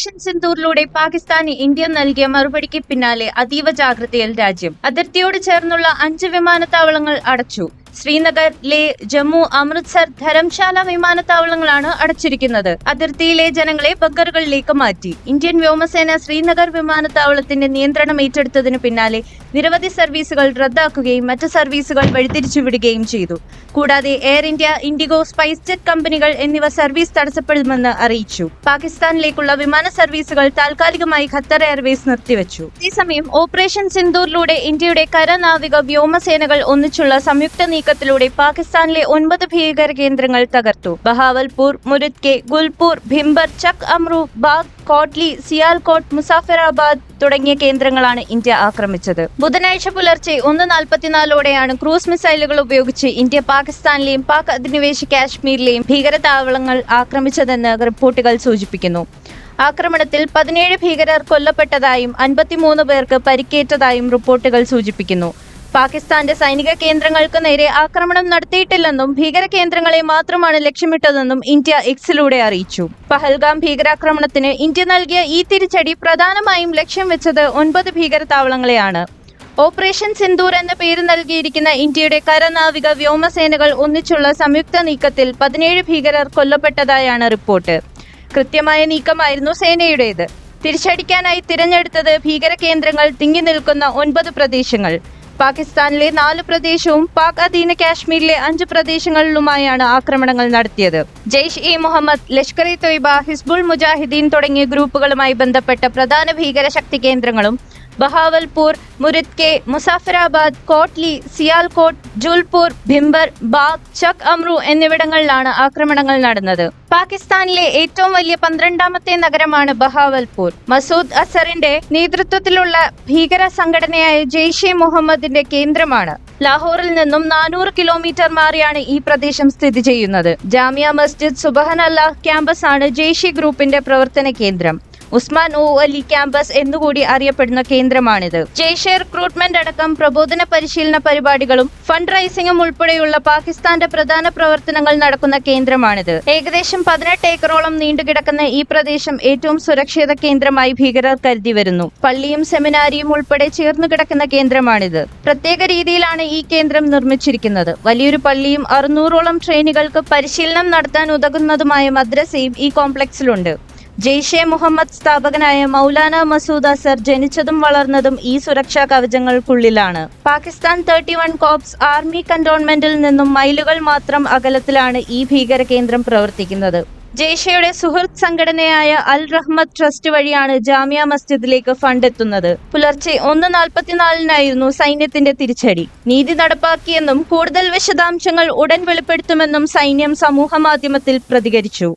Operation സിന്ദൂറിലൂടെ പാകിസ്ഥാന് India നൽകിയ മറുപടിക്ക് പിന്നാലെ അതീവ ജാഗ്രതയിൽ രാജ്യം. അതിർത്തിയോട് ചേർന്നുള്ള 5 വിമാനത്താവളങ്ങൾ അടച്ചു. ശ്രീനഗർ, ലേ, ജമ്മു, അമൃത്സർ, ധരംശാല വിമാനത്താവളങ്ങളാണ് അടച്ചിരിക്കുന്നത്. അതിർത്തിയിലെ ജനങ്ങളെ ബങ്കറുകളിലേക്ക് മാറ്റി. ഇന്ത്യൻ വ്യോമസേന ശ്രീനഗർ വിമാനത്താവളത്തിന്റെ നിയന്ത്രണം ഏറ്റെടുത്തതിനു പിന്നാലെ നിരവധി സർവീസുകൾ റദ്ദാക്കുകയും മറ്റ് സർവീസുകൾ വഴിതിരിച്ചുവിടുകയും ചെയ്തു. കൂടാതെ air India, IndiGo, spice jet കമ്പനികൾ എന്നിവ സർവീസ് തടസ്സപ്പെടുമെന്ന് അറിയിച്ചു. പാകിസ്ഥാനിലേക്കുള്ള വിമാന സർവീസുകൾ താൽക്കാലികമായി ഖത്തർ എയർവേസ് നിർത്തിവച്ചു. അതേസമയം ഓപ്പറേഷൻ സിന്ദൂറിലൂടെ ഇന്ത്യയുടെ കര, നാവിക, വ്യോമസേനകൾ ഒന്നിച്ചുള്ള സംയുക്ത നീക്കത്തിലൂടെ പാകിസ്ഥാനിലെ 9 ഭീകര കേന്ദ്രങ്ങൾ തകർത്തു. ബഹാവൽപൂർ, മുരിദ്കെ, ഗുൽപൂർ, ഭിംബർ, ചക് അമ്രു, ബാഗ്, കോട്ട്ലി, സിയാൽകോട്ട്, മുസാഫിറാബാദ് തുടങ്ങിയ കേന്ദ്രങ്ങളാണ് ഇന്ത്യ ആക്രമിച്ചത്. ബുധനാഴ്ച പുലർച്ചെ 1:44ഓടെയാണ് ക്രൂസ് മിസൈലുകൾ ഉപയോഗിച്ച് ഇന്ത്യ പാകിസ്ഥാനിലെയും പാക് അധിനിവേശ കാശ്മീരിലെയും ഭീകര താവളങ്ങൾ ആക്രമിച്ചതെന്ന് റിപ്പോർട്ടുകൾ സൂചിപ്പിക്കുന്നു. ആക്രമണത്തിൽ 17 ഭീകരർ കൊല്ലപ്പെട്ടതായും 53 പേർക്ക് പരിക്കേറ്റതായും റിപ്പോർട്ടുകൾ സൂചിപ്പിക്കുന്നു. പാകിസ്ഥാന്റെ സൈനിക കേന്ദ്രങ്ങൾക്ക് നേരെ ആക്രമണം നടത്തിയിട്ടില്ലെന്നും ഭീകര കേന്ദ്രങ്ങളെ മാത്രമാണ് ലക്ഷ്യമിട്ടതെന്നും ഇന്ത്യ എക്സിലൂടെ അറിയിച്ചു. പഹൽഗാം ഭീകരാക്രമണത്തിന് ഇന്ത്യ നൽകിയ ഈ തിരിച്ചടി പ്രധാനമായും ലക്ഷ്യം വെച്ചത് 9 ഭീകര താവളങ്ങളെയാണ്. ഓപ്പറേഷൻ സിന്ദൂർ എന്ന പേര് നൽകിയിരിക്കുന്ന ഇന്ത്യയുടെ കരനാവിക വ്യോമസേനകൾ ഒന്നിച്ചുള്ള സംയുക്ത നീക്കത്തിൽ 17 ഭീകരർ കൊല്ലപ്പെട്ടതായാണ് റിപ്പോർട്ട്. കൃത്യമായ നീക്കമായിരുന്നു സേനയുടേത്. തിരിച്ചടിക്കാനായി തിരഞ്ഞെടുത്തത് ഭീകര കേന്ദ്രങ്ങൾ തിങ്ങി നിൽക്കുന്ന 9 പ്രദേശങ്ങൾ. പാകിസ്ഥാനിലെ 4 പ്രദേശവും പാക് അധീന കാശ്മീരിലെ 5 പ്രദേശങ്ങളിലുമായാണ് ആക്രമണങ്ങൾ നടത്തിയത്. ജെയ്ഷ് ഇ മുഹമ്മദ്, ലഷ്കർ ഇ തൊയ്ബ, ഹിസ്ബുൾ മുജാഹിദീൻ തുടങ്ങിയ ഗ്രൂപ്പുകളുമായി ബന്ധപ്പെട്ട പ്രധാന ഭീകര ശക്തി കേന്ദ്രങ്ങളും ബഹാവൽപൂർ, മുരിദ്കെ, മുസാഫിറാബാദ്, കോട്ട്ലി, സിയാൽകോട്ട്, ജുൽപൂർ, ഭിംബർ, ബാഗ്, ചക് അമ്രു എന്നിവിടങ്ങളിലാണ് ആക്രമണങ്ങൾ നടന്നത്. പാകിസ്ഥാനിലെ ഏറ്റവും വലിയ 12ാമത്തെ നഗരമാണ് ബഹാവൽപൂർ. മസൂദ് അസറിന്റെ നേതൃത്വത്തിലുള്ള ഭീകര സംഘടനയായ ജെയ്ഷെ മുഹമ്മദിന്റെ കേന്ദ്രമാണ്. ലാഹോറിൽ നിന്നും 400 കിലോമീറ്റർ മാറിയാണ് ഈ പ്രദേശം സ്ഥിതി ചെയ്യുന്നത്. ജാമിയ മസ്ജിദ് സുബ്ഹാൻ അല്ലാഹ് ക്യാമ്പസ് ആണ് ജെയ്ഷെ ഗ്രൂപ്പിന്റെ പ്രവർത്തന കേന്ദ്രം. ഉസ്മാൻ ഒ അലി ക്യാമ്പസ് എന്നുകൂടി അറിയപ്പെടുന്ന കേന്ദ്രമാണിത്. ജെയ്ഷെ റിക്രൂട്ട്മെന്റ് അടക്കം പ്രബോധന പരിശീലന പരിപാടികളും ഫണ്ട് റൈസിംഗും ഉൾപ്പെടെയുള്ള പാകിസ്ഥാന്റെ പ്രധാന പ്രവർത്തനങ്ങൾ നടക്കുന്ന കേന്ദ്രമാണിത്. ഏകദേശം 18 ഏക്കറോളം നീണ്ടുകിടക്കുന്ന ഈ പ്രദേശം ഏറ്റവും സുരക്ഷിത കേന്ദ്രമായി ഭീകരർ കരുതി വരുന്നു. പള്ളിയും സെമിനാരിയും ഉൾപ്പെടെ ചേർന്നു കിടക്കുന്ന കേന്ദ്രമാണിത്. പ്രത്യേക രീതിയിലാണ് ഈ കേന്ദ്രം നിർമ്മിച്ചിരിക്കുന്നത്. വലിയൊരു പള്ളിയും 600ഓളം ട്രെയിനുകൾക്ക് പരിശീലനം നടത്താൻ ഉതകുന്നതുമായ മദ്രസയും ഈ കോംപ്ലക്സിലുണ്ട്. ജെയ്ഷെ മുഹമ്മദ് സ്ഥാപകനായ മൗലാന മസൂദ് അസർ ജനിച്ചതും വളർന്നതും ഈ സുരക്ഷാ കവചങ്ങൾക്കുള്ളിലാണ്. പാകിസ്ഥാൻ 31 കോർപ്സ് ആർമി കന്റോൺമെന്റിൽ നിന്നും മൈലുകൾ മാത്രം അകലത്തിലാണ് ഈ ഭീകര കേന്ദ്രം പ്രവർത്തിക്കുന്നത്. ജെയ്ഷെയുടെ സുഹൃത്ത് സംഘടനയായ അൽ റഹ്മത്ത് ട്രസ്റ്റ് വഴിയാണ് ജാമിയ മസ്ജിദിലേക്ക് ഫണ്ട് എത്തുന്നത്. പുലർച്ചെ 1:44-നായിരുന്നു സൈന്യത്തിന്റെ തിരിച്ചടി. നീതി നടപ്പാക്കിയെന്നും കൂടുതൽ വിശദാംശങ്ങൾ ഉടൻ വെളിപ്പെടുത്തുമെന്നും സൈന്യം സമൂഹമാധ്യമത്തിൽ പ്രതികരിച്ചു.